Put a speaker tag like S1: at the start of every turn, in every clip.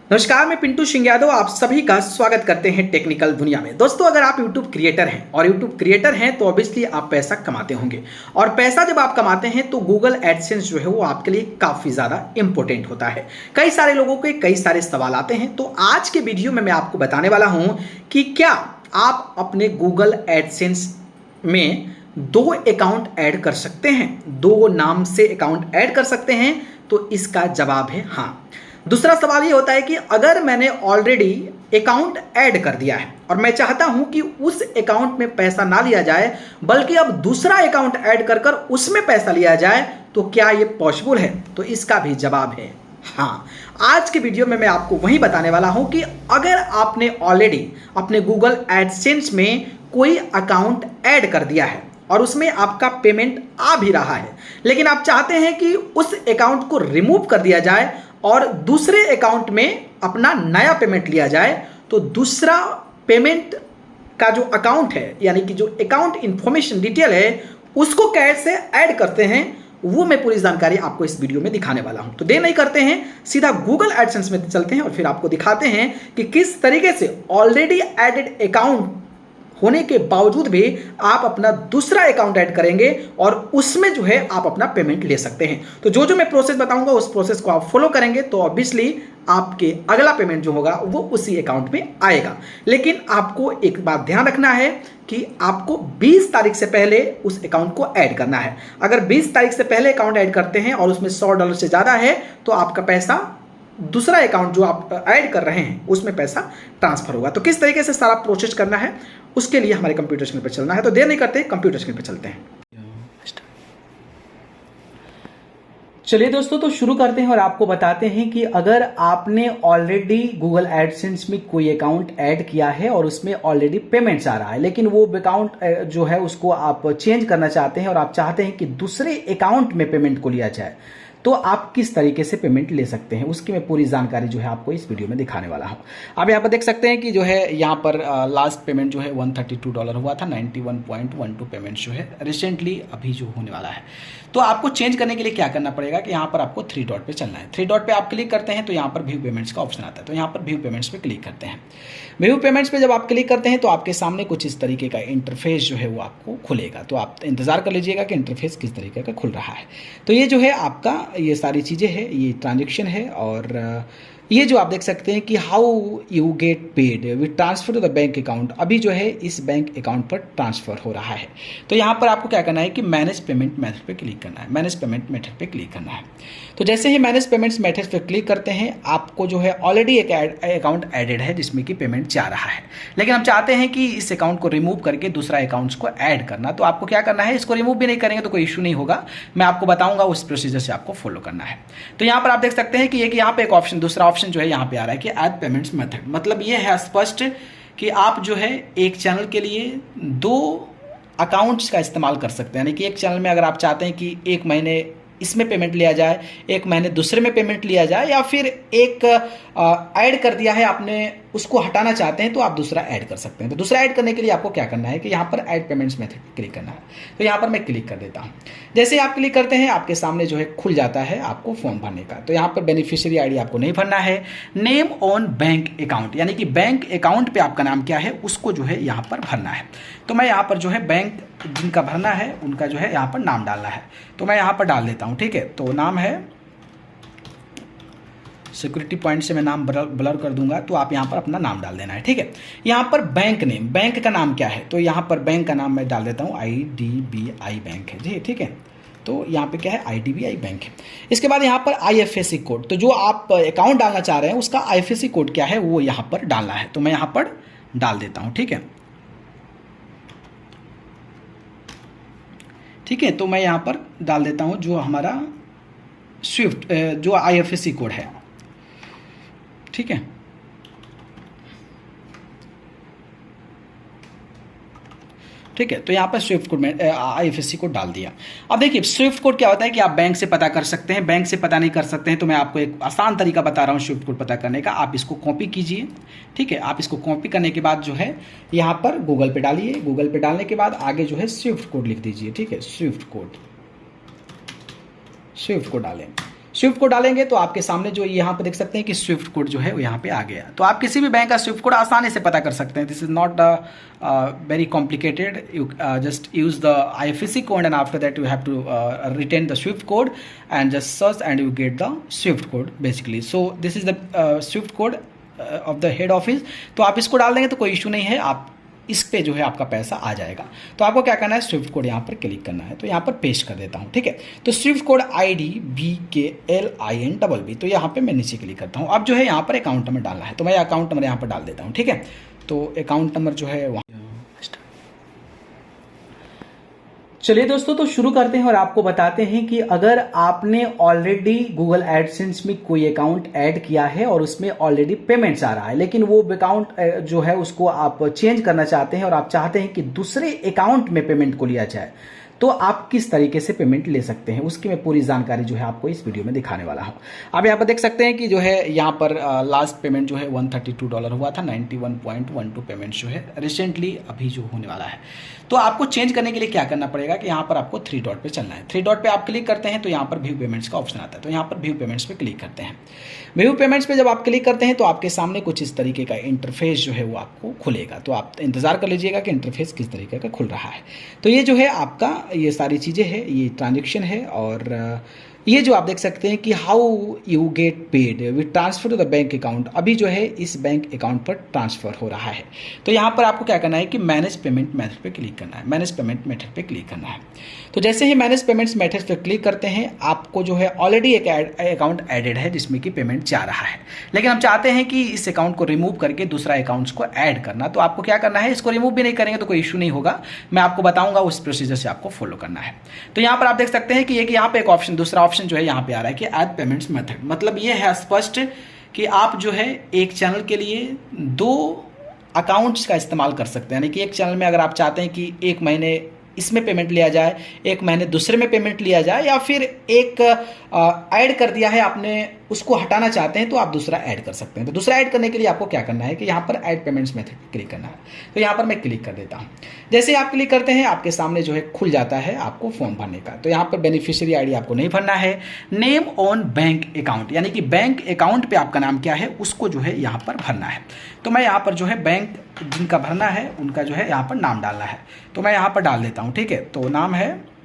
S1: नमस्कार, मैं पिंटू सिंह यादव आप सभी का स्वागत करते हैं टेक्निकल दुनिया में। दोस्तों, अगर आप YouTube क्रिएटर हैं और YouTube क्रिएटर हैं तो ऑब्वियसली आप पैसा कमाते होंगे और पैसा जब आप कमाते हैं तो गूगल एडसेंस जो है वो आपके लिए काफ़ी ज़्यादा इंपॉर्टेंट होता है। कई सारे लोगों के कई सारे सवाल आते हैं, तो आज के वीडियो में मैं आपको बताने वाला हूँ कि क्या आप अपने गूगल एडसेंस में 2 अकाउंट ऐड कर सकते हैं, 2 नाम से अकाउंट ऐड कर सकते हैं। तो इसका जवाब है हाँ। दूसरा सवाल ये होता है कि अगर मैंने ऑलरेडी अकाउंट ऐड कर दिया है और मैं चाहता हूं कि उस अकाउंट में पैसा ना लिया जाए बल्कि अब दूसरा अकाउंट ऐड कर कर उसमें पैसा लिया जाए, तो क्या ये पॉसिबल है? तो इसका भी जवाब है हाँ। आज के वीडियो में मैं आपको वही बताने वाला हूं कि अगर आपने ऑलरेडी अपने गूगल एडसेंस में कोई अकाउंट ऐड कर दिया है और उसमें आपका पेमेंट आ भी रहा है, लेकिन आप चाहते हैं कि उस अकाउंट को रिमूव कर दिया जाए और दूसरे अकाउंट में अपना नया पेमेंट लिया जाए, तो दूसरा पेमेंट का जो अकाउंट है यानी कि जो अकाउंट इंफॉर्मेशन डिटेल है उसको कैसे ऐड करते हैं वो मैं पूरी जानकारी आपको इस वीडियो में दिखाने वाला हूं। तो देर नहीं करते हैं, सीधा गूगल एडसेंस में चलते हैं और फिर आपको दिखाते हैं कि किस तरीके से ऑलरेडी एडेड अकाउंट होने के बावजूद भी आप अपना दूसरा अकाउंट ऐड करेंगे और उसमें जो है आप अपना पेमेंट ले सकते हैं। तो जो मैं प्रोसेस बताऊंगा उस प्रोसेस को आप फॉलो करेंगे तो ऑब्वियसली आपके अगला पेमेंट जो होगा वो उसी अकाउंट में आएगा। लेकिन आपको एक बात ध्यान रखना है कि आपको 20 तारीख से पहले उस अकाउंट को ऐड करना है। अगर 20 तारीख से पहले अकाउंट ऐड करते हैं और उसमें $100 से ज़्यादा है तो आपका पैसा दूसरा अकाउंट जो आप ऐड कर रहे हैं उसमें पैसा ट्रांसफर होगा। तो किस तरीके से सारा प्रोसेस करना है उसके लिए हमारे कंप्यूटर स्क्रीन पर चलना है। तो देर नहीं करते, कंप्यूटर स्क्रीन पर चलते हैं। चलिए दोस्तों, तो शुरू करते हैं और आपको बताते हैं कि अगर आपने ऑलरेडी गूगल एडसेंस में कोई अकाउंट ऐड किया है और उसमें ऑलरेडी पेमेंट्स आ रहा है, लेकिन वो अकाउंट जो है उसको आप चेंज करना चाहते हैं और आप चाहते हैं कि दूसरे अकाउंट में पेमेंट को लिया जाए, तो आप किस तरीके से पेमेंट ले सकते हैं उसकी मैं पूरी जानकारी जो है आपको इस वीडियो में दिखाने वाला हूं। आप यहाँ पर देख सकते हैं कि जो है यहाँ पर लास्ट पेमेंट जो है $132 हुआ था। 91.12 पेमेंट जो है रिसेंटली अभी जो होने वाला है। तो आपको चेंज करने के लिए क्या करना पड़ेगा कि यहाँ पर आपको 3 डॉट पे चलना है। 3 डॉट पे आप क्लिक करते हैं तो यहाँ पर व्यू पेमेंट्स का ऑप्शन आता है। तो यहाँ पर व्यू पेमेंट्स पे क्लिक करते हैं। व्यू पेमेंट्स पे जब आप क्लिक करते हैं तो आपके सामने कुछ इस तरीके का इंटरफेस जो है वो आपको खुलेगा। तो आप इंतजार कर लीजिएगा कि इंटरफेस किस तरीके का खुल रहा है। तो ये जो है आपका ये सारी चीज़ें हैं, ये ट्रांजेक्शन है और ये जो आप देख सकते हैं कि how you get paid with transfer to the bank account, अभी जो है इस बैंक अकाउंट पर ट्रांसफर हो रहा है। तो यहाँ पर आपको क्या करना है कि मैनेज पेमेंट मेथड पे क्लिक करना है। मैनेज पेमेंट मेथड पे क्लिक करना है। तो जैसे ही मैनेज पेमेंट्स मेथड पे क्लिक करते हैं आपको जो है ऑलरेडी एक अकाउंट एडेड है जिसमें कि पेमेंट जा रहा है, लेकिन हम चाहते हैं कि इस अकाउंट को रिमूव करके दूसरा अकाउंट्स को ऐड करना। तो आपको क्या करना है, इसको रिमूव भी नहीं करेंगे तो कोई इशू नहीं होगा, मैं आपको बताऊंगा उस प्रोसीजर से आपको फॉलो करना है। तो यहाँ पर आप देख सकते हैं कि यहाँ पे एक ऑप्शन, दूसरा ऑप्शन जो है यहाँ पे आ रहा है कि ऐड पेमेंट्स मेथड। मतलब ये है स्पष्ट कि आप जो है एक चैनल के लिए 2 अकाउंट्स का इस्तेमाल कर सकते हैं। यानी कि एक चैनल में अगर आप चाहते हैं कि 1 महीने इसमें पेमेंट लिया जाए, 1 महीने दूसरे में पेमेंट लिया जाए, या फिर एक ऐड कर दिया है आपने उसको हटाना चाहते हैं तो आप दूसरा ऐड कर सकते हैं। तो दूसरा ऐड करने के लिए आपको क्या करना है कि यहाँ पर ऐड पेमेंट्स मेथड पे क्लिक करना है। तो यहाँ पर मैं क्लिक कर देता हूँ। जैसे ही आप क्लिक करते हैं आपके सामने जो है खुल जाता है आपको फॉर्म भरने का। तो यहाँ पर बेनिफिशियरी आईडी आपको नहीं भरना है, नेम ऑन बैंक अकाउंट यानी कि बैंक अकाउंट पे आपका नाम क्या है उसको जो है यहाँ पर भरना है। तो मैं यहाँ पर जो है बैंक जिनका भरना है उनका जो है यहाँ पर नाम डालना है। तो मैं यहाँ पर डाल देता हूँ, ठीक है। तो नाम है, सिक्योरिटी पॉइंट से मैं नाम ब्लर कर दूंगा, तो आप यहाँ पर अपना नाम डाल देना है, ठीक है। यहाँ पर बैंक नेम, बैंक का नाम क्या है, तो यहाँ पर बैंक का नाम मैं डाल देता हूँ IDBI बैंक है जी, ठीक है। तो यहाँ पे क्या है, IDBI बैंक है। इसके बाद यहाँ पर IFSC कोड, तो जो आप अकाउंट डालना चाह रहे हैं उसका IFSC कोड क्या है वो यहाँ पर डालना है। तो मैं यहाँ पर डाल देता हूँ, ठीक है। ठीक है, तो मैं यहाँ पर डाल देता हूँ जो हमारा स्विफ्ट जो IFSC कोड है, ठीक है। ठीक है, तो यहाँ पर स्विफ्ट कोड में IFSC कोड डाल दिया। अब देखिए स्विफ्ट कोड क्या होता है कि आप बैंक से पता कर सकते हैं, बैंक से पता नहीं कर सकते हैं तो मैं आपको एक आसान तरीका बता रहा हूँ स्विफ्ट कोड पता करने का। आप इसको कॉपी कीजिए, ठीक है। आप इसको कॉपी करने के बाद जो है यहाँ पर गूगल पे डालिए। गूगल पे डालने के बाद आगे जो है स्विफ्ट कोड लिख दीजिए, ठीक है। स्विफ्ट कोड डालें। स्विफ्ट कोड डालेंगे तो आपके सामने जो यहाँ पे देख सकते हैं कि स्विफ्ट कोड जो है वो यहाँ पे आ गया। तो आप किसी भी बैंक का स्विफ्ट कोड आसानी से पता कर सकते हैं। This is not very complicated. You just use the IFSC code and after that you have to written the swift code and just search and you get the swift code basically. So this is the swift code of the head office. तो आप इसको डाल देंगे तो कोई issue नहीं है, आप इस पे जो है आपका पैसा आ जाएगा। तो आपको क्या करना है, स्विफ्ट कोड यहाँ पर क्लिक करना है। तो यहाँ पर पेस्ट कर देता हूँ, ठीक है। तो स्विफ्ट कोड IDBKLINBB, तो यहाँ पे मैं नीचे क्लिक करता हूँ। अब जो है यहाँ पर अकाउंट नंबर डालना है, तो मैं अकाउंट नंबर यहाँ पर डाल देता हूँ, ठीक है। तो अकाउंट नंबर जो है वहाँ, चलिए दोस्तों तो शुरू करते हैं और आपको बताते हैं कि अगर आपने ऑलरेडी गूगल एडसेंस में कोई अकाउंट ऐड किया है और उसमें ऑलरेडी पेमेंट्स आ रहा है, लेकिन वो अकाउंट जो है उसको आप चेंज करना चाहते हैं और आप चाहते हैं कि दूसरे अकाउंट में पेमेंट को लिया जाए, तो आप किस तरीके से पेमेंट ले सकते हैं उसकी मैं पूरी जानकारी जो है आपको इस वीडियो में दिखाने वाला हूं। आप यहाँ पर देख सकते हैं कि जो है यहाँ पर लास्ट पेमेंट जो है $132 हुआ था। 91.12 पेमेंट जो है रिसेंटली अभी जो होने वाला है। तो आपको चेंज करने के लिए क्या करना पड़ेगा कि यहाँ पर आपको 3 डॉट पे चलना है। 3 डॉट पे आप क्लिक करते हैं तो यहाँ पर व्यू पेमेंट्स का ऑप्शन आता है। तो यहाँ पर व्यू पेमेंट्स पे क्लिक करते हैं। व्यू पेमेंट्स पे जब आप क्लिक करते हैं तो आपके सामने कुछ इस तरीके का इंटरफेस जो है वो आपको खुलेगा। तो आप इंतजार कर लीजिएगा कि इंटरफेस किस तरीके का खुल रहा है। तो ये जो है आपका ये सारी चीज़ें हैं, ये ट्रांजेक्शन है और ये जो आप देख सकते हैं कि how you get paid we transfer to the bank account, अभी जो है इस बैंक अकाउंट पर ट्रांसफर हो रहा है। तो यहाँ पर आपको क्या करना है कि मैनेज पेमेंट मेथड पे क्लिक करना है। मैनेज पेमेंट मेथड पे क्लिक करना है। तो जैसे ही मैनेज पेमेंट्स मेथड पे क्लिक करते हैं आपको जो है ऑलरेडी एक अकाउंट एडेड है जिसमें कि पेमेंट जा रहा है, लेकिन हम चाहते हैं कि इस अकाउंट को रिमूव करके दूसरा अकाउंट्स को ऐड करना। तो आपको क्या करना है, इसको रिमूव भी नहीं करेंगे तो कोई इशू नहीं होगा, मैं आपको बताऊंगा उस प्रोसीजर से आपको फॉलो करना है। तो यहाँ पर आप देख सकते हैं कि एक यहाँ पे एक ऑप्शन, दूसरा ऑप्शन जो है यहाँ पे आ रहा है कि ऐड पेमेंट्स मेथड। मतलब ये है स्पष्ट कि आप जो है एक चैनल के लिए 2 अकाउंट्स का इस्तेमाल कर सकते हैं। यानी कि एक चैनल में अगर आप चाहते हैं कि एक महीने इसमें पेमेंट लिया जाए, एक महीने दूसरे में पेमेंट लिया जाए, या फिर एक ऐड कर दिया है आपने उसको हटाना चाहते हैं तो आप दूसरा ऐड कर सकते हैं। तो दूसरा ऐड करने के लिए आपको क्या करना है कि यहाँ पर ऐड पेमेंट्स मेथड क्लिक करना है। तो यहाँ पर मैं क्लिक कर देता हूँ। जैसे आप क्लिक करते हैं आपके सामने जो है खुल जाता है आपको फॉर्म भरने का। तो यहाँ पर बेनिफिशियरी आईडी आपको नहीं भरना है, नेम ऑन बैंक अकाउंट यानी कि बैंक अकाउंट पे आपका नाम क्या है उसको जो है यहाँ पर भरना है। तो मैं यहाँ पर जो है बैंक जिनका भरना है उनका जो है यहाँ पर नाम डालना है। तो मैं यहाँ पर डाल देता हूँ, ठीक है। तो नाम है,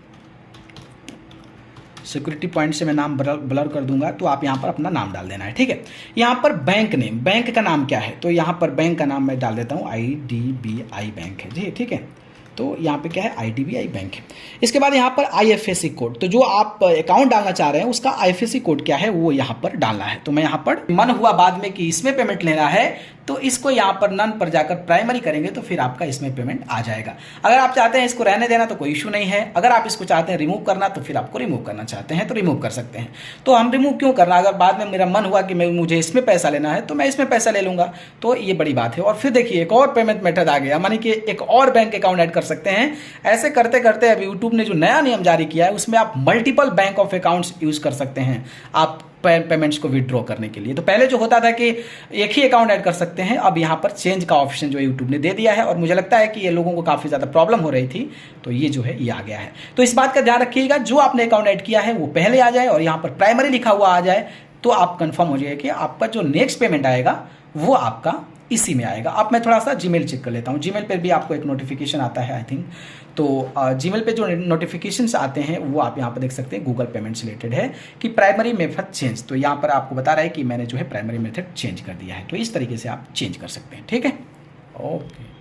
S1: सिक्योरिटी पॉइंट से मैं नाम ब्लर कर दूंगा, तो आप यहाँ पर अपना नाम डाल देना है, ठीक है। यहाँ पर बैंक नेम, बैंक का नाम क्या है, तो यहाँ पर बैंक का नाम मैं डाल देता हूँ IDBI बैंक है जी, ठीक है। तो यहाँ पे क्या है, IDBI बैंक है। इसके बाद यहाँ पर IFSC कोड, तो जो आप अकाउंट डालना चाह रहे हैं उसका IFSC कोड क्या है वो यहाँ पर डालना है। तो मैं यहाँ पर मन हुआ बाद में कि इसमें पेमेंट लेना है तो इसको यहाँ पर नन पर जाकर प्राइमरी करेंगे तो फिर आपका इसमें पेमेंट आ जाएगा। अगर आप चाहते हैं इसको रहने देना तो कोई इशू नहीं है, अगर आप इसको चाहते हैं रिमूव करना तो फिर आपको रिमूव करना चाहते हैं तो रिमूव कर सकते हैं। तो हम रिमूव क्यों करना, अगर बाद में मेरा मन हुआ कि मुझे इसमें पैसा लेना है तो मैं इसमें पैसा ले लूंगा, तो ये बड़ी बात है। और फिर देखिए एक और पेमेंट मेथड आ गया, मानी कि एक और बैंक अकाउंट ऐड कर सकते हैं। ऐसे करते करते अब यूट्यूब ने जो नया नियम जारी किया है उसमें आप multiple bank of accounts use कर सकते हैं आप पेमेंट्स को विड्रॉ करने के लिए। तो पहले जो होता था कि एक ही अकाउंट ऐड कर सकते हैं, अब यहाँ पर चेंज का ऑप्शन जो यूट्यूब ने दे दिया है और मुझे लगता है कि ये लोगों को काफ़ी ज़्यादा प्रॉब्लम हो रही थी, तो ये जो है ये आ गया है। तो इस बात का ध्यान रखिएगा, जो आपने अकाउंट ऐड किया है वो पहले आ जाए और यहाँ पर प्राइमरी लिखा हुआ आ जाए तो आप कंफर्म हो जाइए कि आपका जो नेक्स्ट पेमेंट आएगा वो आपका इसी में आएगा। अब मैं थोड़ा सा जीमेल चेक कर लेता हूँ। जीमेल पर भी आपको एक नोटिफिकेशन आता है आई थिंक, तो जीमेल पे जो नोटिफिकेशंस आते हैं वो आप यहाँ पर देख सकते हैं गूगल पेमेंट से रिलेटेड है कि प्राइमरी मेथड चेंज। तो यहाँ पर आपको बता रहा है कि मैंने जो है प्राइमरी मेथड चेंज कर दिया है। तो इस तरीके से आप चेंज कर सकते हैं, ठीक है। ओके,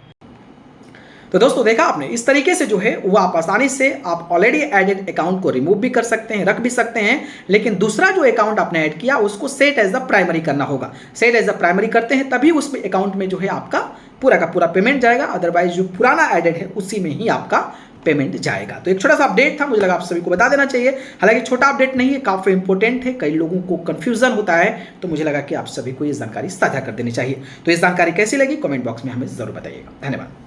S1: तो दोस्तों देखा आपने, इस तरीके से जो है वो आप आसानी से आप ऑलरेडी एडेड अकाउंट को रिमूव भी कर सकते हैं, रख भी सकते हैं, लेकिन दूसरा जो अकाउंट आपने ऐड किया उसको सेट एज द प्राइमरी करना होगा। सेट एज द प्राइमरी करते हैं तभी उस अकाउंट में जो है आपका पूरा का पूरा पेमेंट जाएगा, अदरवाइज जो पुराना एडेड है उसी में ही आपका पेमेंट जाएगा। तो एक छोटा सा अपडेट था, मुझे लगा आप सभी को बता देना चाहिए। हालांकि छोटा अपडेट नहीं है, काफी इंपॉर्टेंट है, कई लोगों को कंफ्यूजन होता है, तो मुझे लगा कि आप सभी को ये जानकारी साझा कर देनी चाहिए। तो ये जानकारी कैसी लगी कमेंट बॉक्स में हमें जरूर बताइएगा। धन्यवाद।